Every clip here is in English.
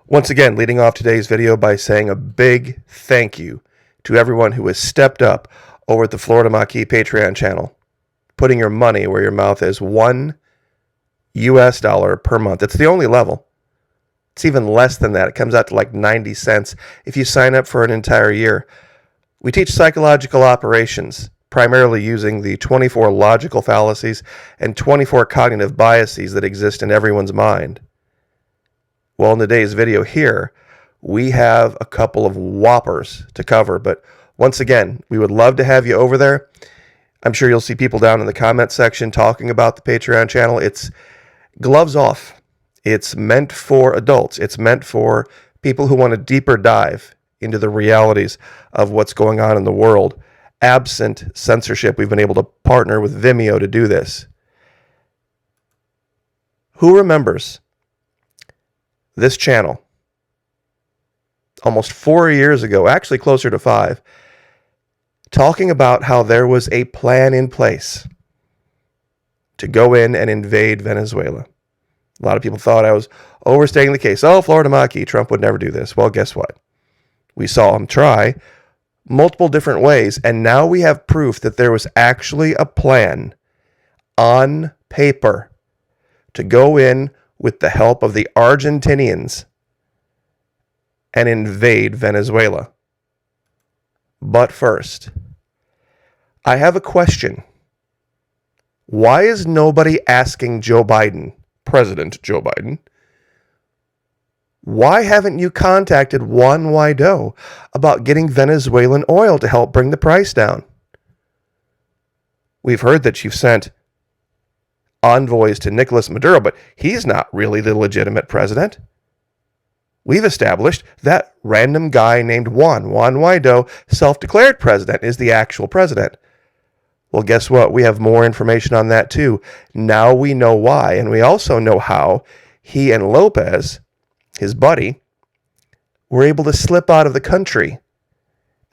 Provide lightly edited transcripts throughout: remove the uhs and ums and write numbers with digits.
Once again, leading off today's video by saying a big thank you to everyone who has stepped up over at the Florida Maquis Patreon channel, putting your money where your mouth is. $1 per month. It's the only level. It's even less than that. It comes out to like 90 cents if you sign up for an entire year. We teach psychological operations, primarily using the 24 logical fallacies and 24 cognitive biases that exist in everyone's mind. Well, in today's video here, we have a couple of whoppers to cover, but once again, we would love to have you over there. I'm sure you'll see people down in the comment section talking about the Patreon channel. It's gloves off. It's meant for adults. It's meant for people who want a deeper dive into the realities of what's going on in the world. Absent censorship, we've been able to partner with Vimeo to do this. Who remembers this channel almost 4 years ago, actually closer to 5, talking about how there was a plan in place to go in and invade Venezuela? A lot of people thought I was overstating the case. Oh, Florida Maquis, Trump would never do this. Well, guess what? We saw him try multiple different ways, and now we have proof that there was actually a plan on paper to go in with the help of the Argentinians and invade Venezuela. But first, I have a question. Why is nobody asking Joe Biden, President Joe Biden, why haven't you contacted Juan Guaido about getting Venezuelan oil to help bring the price down? We've heard that you've sent envoys to Nicolas Maduro, but he's not really the legitimate president. We've established that random guy named Juan Guaido, self-declared president, is the actual president. Well, guess what? We have more information on that too. Now we know why, and we also know how he and Lopez, his buddy, were able to slip out of the country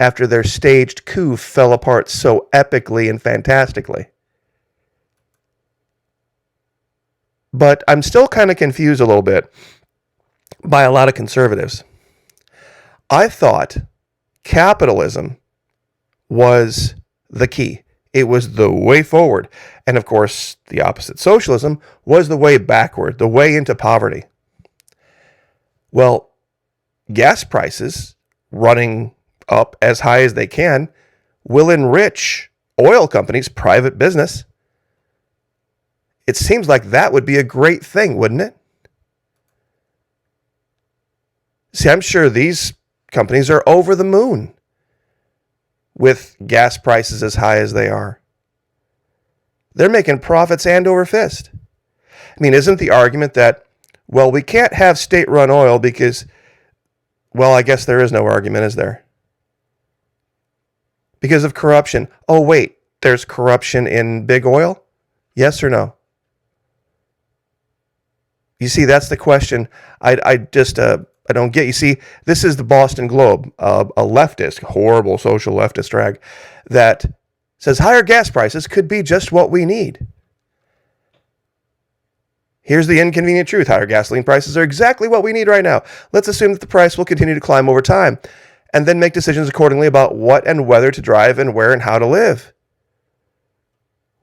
after their staged coup fell apart so epically and fantastically. But I'm still kind of confused a little bit by a lot of conservatives. I thought capitalism was the key. It was the way forward. And of course, the opposite, socialism, was the way backward, the way into poverty. Well, gas prices running up as high as they can will enrich oil companies, private business. It seems like that would be a great thing, wouldn't it? See, I'm sure these companies are over the moon with gas prices as high as they are. They're making profits hand over fist. I mean, isn't the argument that, well, we can't have state-run oil because, well, I guess there is no argument, is there? Because of corruption. Oh, wait, there's corruption in big oil? Yes or no? You see, that's the question I don't get. You see, this is the Boston Globe, a leftist, horrible social leftist rag, that says higher gas prices could be just what we need. Here's the inconvenient truth. Higher gasoline prices are exactly what we need right now. Let's assume that the price will continue to climb over time, and then make decisions accordingly about what and whether to drive and where and how to live.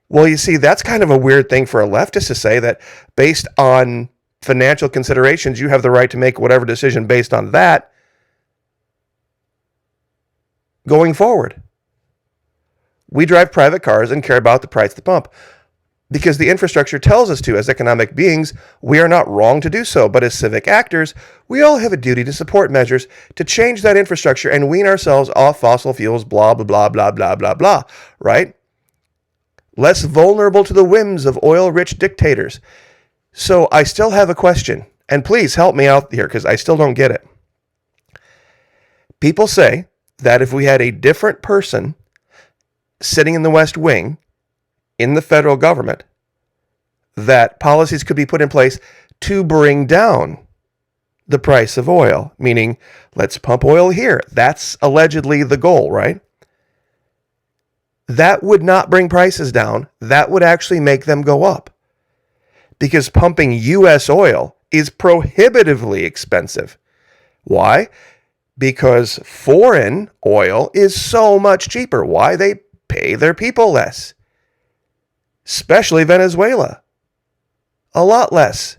Well, you see, that's kind of a weird thing for a leftist to say, that based on financial considerations, you have the right to make whatever decision based on that going forward. We drive private cars and care about the price at the pump because the infrastructure tells us to. As economic beings, we are not wrong to do so, but as civic actors, we all have a duty to support measures to change that infrastructure and wean ourselves off fossil fuels, blah, blah, blah, blah, blah, blah, blah, right? Less vulnerable to the whims of oil-rich dictators. So I still have a question, and please help me out here because I still don't get it. People say that if we had a different person sitting in the West Wing in the federal government, that policies could be put in place to bring down the price of oil, meaning let's pump oil here. That's allegedly the goal, right? That would not bring prices down. That would actually make them go up. Because pumping U.S. oil is prohibitively expensive. Why? Because foreign oil is so much cheaper. Why? They pay their people less. Especially Venezuela. A lot less.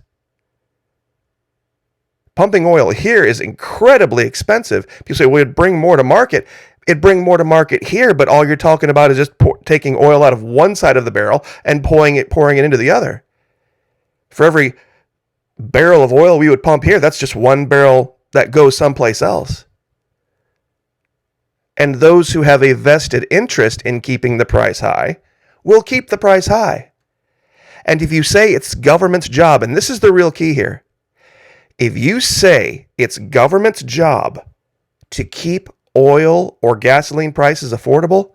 Pumping oil here is incredibly expensive. People say, well, it'd bring more to market. It'd bring more to market here, but all you're talking about is just taking oil out of one side of the barrel and pouring it into the other. For every barrel of oil we would pump here, that's just one barrel that goes someplace else. And those who have a vested interest in keeping the price high will keep the price high. And if you say it's government's job, and this is the real key here, if you say it's government's job to keep oil or gasoline prices affordable,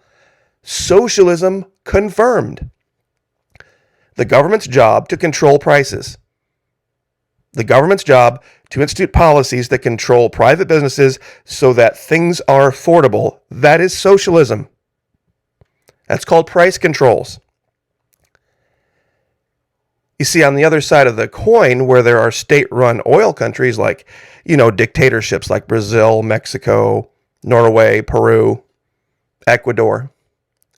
socialism confirmed. The government's job to control prices. The government's job to institute policies that control private businesses so that things are affordable. That is socialism. That's called price controls. You see, on the other side of the coin, where there are state-run oil countries like, dictatorships like Brazil, Mexico, Norway, Peru, Ecuador,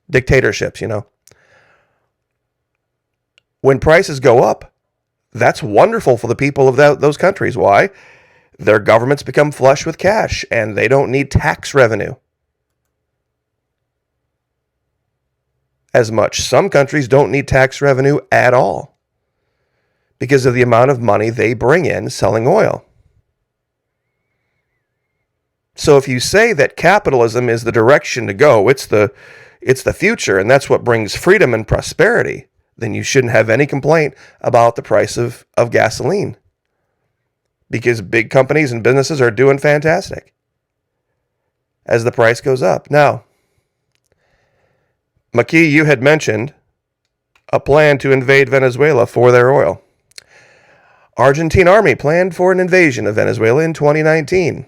dictatorships, When prices go up, that's wonderful for the people of those countries. Why? Their governments become flush with cash, and they don't need tax revenue as much. Some countries don't need tax revenue at all because of the amount of money they bring in selling oil. So if you say that capitalism is the direction to go, it's the future, and that's what brings freedom and prosperity, then you shouldn't have any complaint about the price of gasoline, because big companies and businesses are doing fantastic as the price goes up. Now, McKee, you had mentioned a plan to invade Venezuela for their oil. Argentine army planned for an invasion of Venezuela in 2019.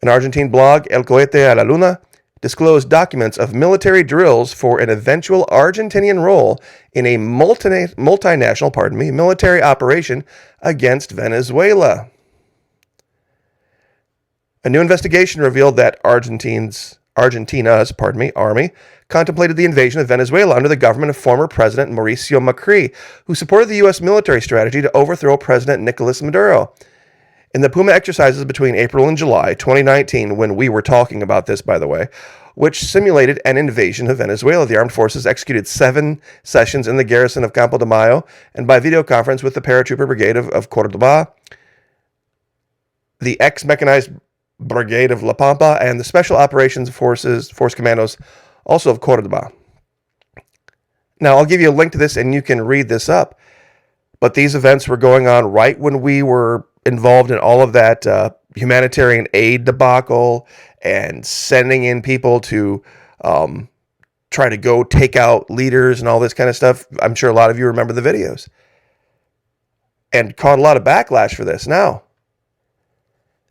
An Argentine blog, El Cohete a la Luna, disclosed documents of military drills for an eventual Argentinian role in a multinational military operation against Venezuela. A new investigation revealed that Argentina's army contemplated the invasion of Venezuela under the government of former President Mauricio Macri, who supported the U.S. military strategy to overthrow President Nicolas Maduro. In the Puma exercises between April and July 2019, when we were talking about this, by the way, which simulated an invasion of Venezuela, the armed forces executed 7 sessions in the garrison of Campo de Mayo and by video conference with the paratrooper brigade of Cordoba, the ex-mechanized brigade of La Pampa, and the special operations force commandos also of Cordoba. Now, I'll give you a link to this and you can read this up. But these events were going on right when we were involved in all of that humanitarian aid debacle and sending in people to try to go take out leaders and all this kind of stuff. I'm sure a lot of you remember the videos. And caught a lot of backlash for this. Now,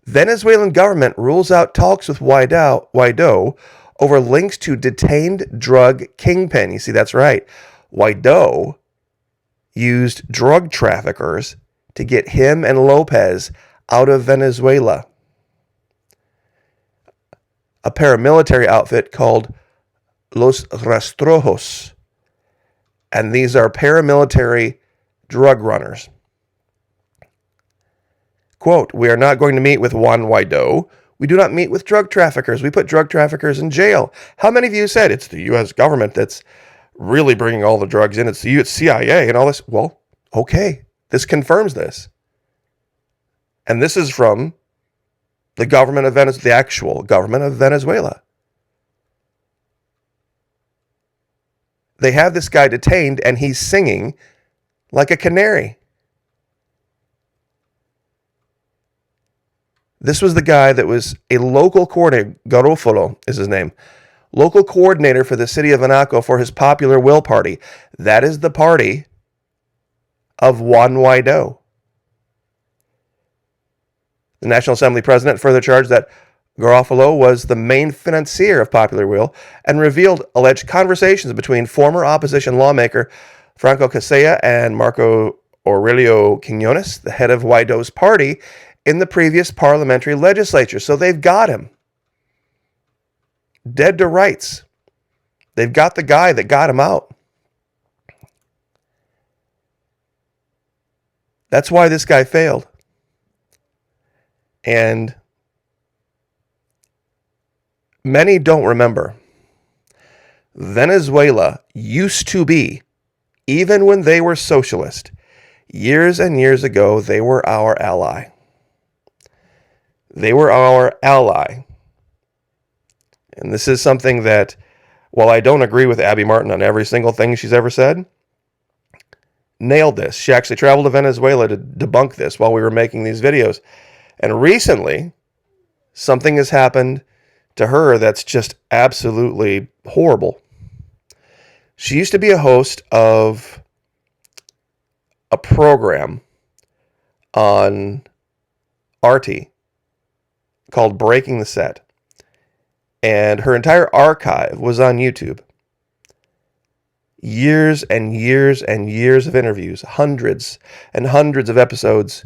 Venezuelan government rules out talks with Guaido over links to detained drug kingpin. You see, that's right. Guaido used drug traffickers to get him and Lopez out of Venezuela. A paramilitary outfit called Los Rastrojos. And these are paramilitary drug runners. Quote, "We are not going to meet with Juan Guaido. We do not meet with drug traffickers. We put drug traffickers in jail." How many of you said it's the U.S. government that's really bringing all the drugs in? It's the U.S. CIA and all this. Well, okay. This confirms this. And this is from the government of Venezuela, the actual government of Venezuela. They have this guy detained and he's singing like a canary. This was the guy that was a local coordinator, Garofalo is his name, local coordinator for the city of Anaco for his Popular Will Party. That is the party of Juan Guaido. The National Assembly president further charged that Garofalo was the main financier of Popular Will and revealed alleged conversations between former opposition lawmaker Franco Casella and Marco Aurelio Quiñones, the head of Guaido's party, in the previous parliamentary legislature. So they've got him. Dead to rights. They've got the guy that got him out. That's why this guy failed. And many don't remember. Venezuela used to be, even when they were socialist, years and years ago, they were our ally. They were our ally. And this is something that, while I don't agree with Abby Martin on every single thing she's ever said, nailed this. She actually traveled to Venezuela to debunk this while we were making these videos. And recently, something has happened to her that's just absolutely horrible. She used to be a host of a program on RT called Breaking the Set. And her entire archive was on YouTube. Years and years and years of interviews, hundreds and hundreds of episodes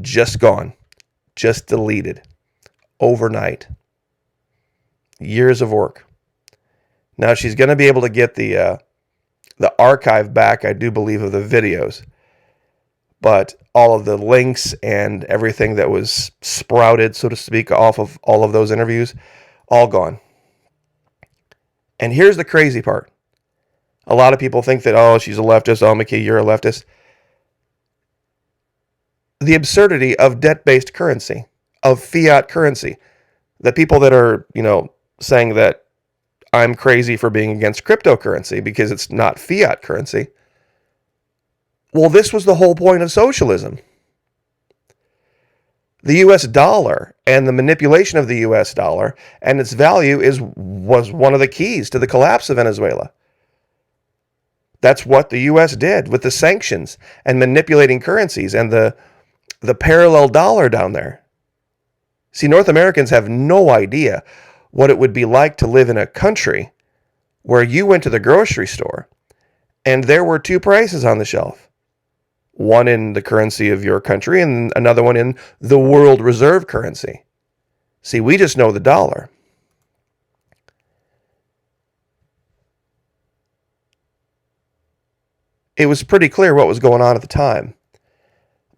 just gone, just deleted overnight. Years of work. Now she's going to be able to get the archive back, I do believe, of the videos. But all of the links and everything that was sprouted, so to speak, off of all of those interviews, all gone. And here's the crazy part. A lot of people think that, oh, she's a leftist. Oh, McKee, you're a leftist. The absurdity of debt-based currency, of fiat currency. The people that are, saying that I'm crazy for being against cryptocurrency because it's not fiat currency. Well, this was the whole point of socialism. The US dollar and the manipulation of the US dollar and its value was one of the keys to the collapse of Venezuela. That's what the US did with the sanctions and manipulating currencies and the parallel dollar down there. See, North Americans have no idea what it would be like to live in a country where you went to the grocery store and there were two prices on the shelf. One in the currency of your country and another one in the world reserve currency. See, we just know the dollar. It was pretty clear what was going on at the time,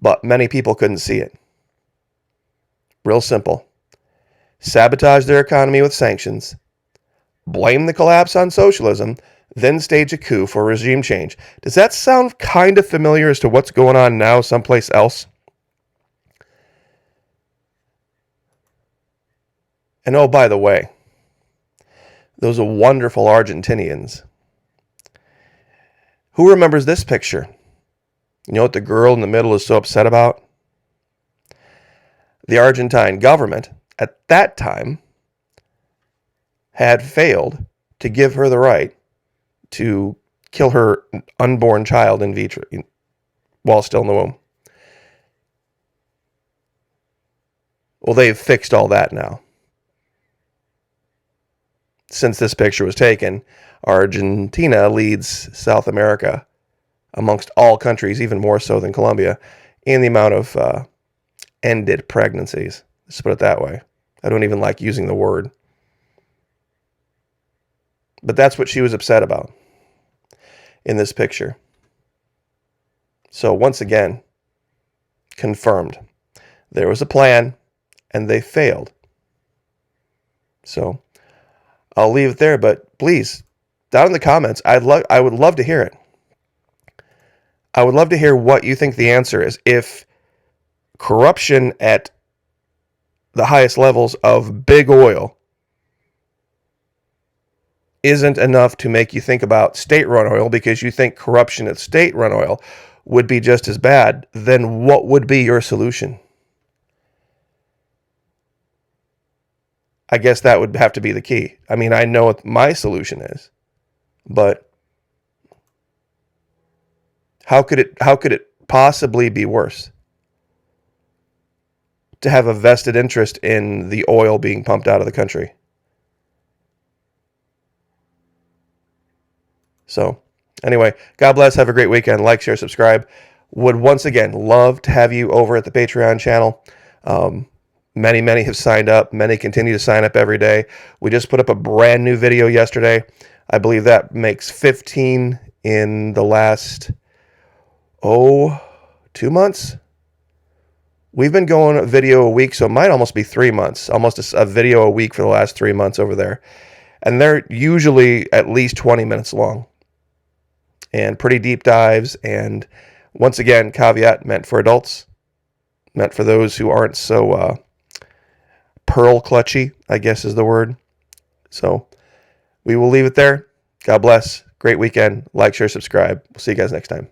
but many people couldn't see it. Real simple. Sabotage their economy with sanctions, blame the collapse on socialism, then stage a coup for regime change. Does that sound kind of familiar as to what's going on now someplace else? And oh, by the way, those are wonderful Argentinians. Who remembers this picture? You know what the girl in the middle is so upset about? The Argentine government at that time had failed to give her the right to kill her unborn child in vitro while still in the womb. Well, they've fixed all that now. Since this picture was taken, Argentina leads South America amongst all countries, even more so than Colombia, in the amount of ended pregnancies. Let's put it that way. I don't even like using the word. But that's what she was upset about in this picture. So once again, confirmed. There was a plan, and they failed. So I'll leave it there, but please, down in the comments, I would love to hear it. I would love to hear what you think the answer is. If corruption at the highest levels of big oil isn't enough to make you think about state-run oil because you think corruption at state-run oil would be just as bad, then what would be your solution? I guess that would have to be the key. I mean, I know what my solution is, but how could it possibly be worse? To have a vested interest in the oil being pumped out of the country. So, anyway, God bless. Have a great weekend. Like, share, subscribe. Would once again love to have you over at the Patreon channel. Many have signed up. Many continue to sign up every day. We just put up a brand new video yesterday. I believe that makes 15 in the last, 2 months. We've been going a video a week, so it might almost be 3 months. Almost a video a week for the last 3 months over there. And they're usually at least 20 minutes long. And pretty deep dives. And once again, caveat, meant for adults. Meant for those who aren't so pearl clutchy, I guess is the word. So we will leave it there. God bless. Great weekend. Like, share, subscribe. We'll see you guys next time.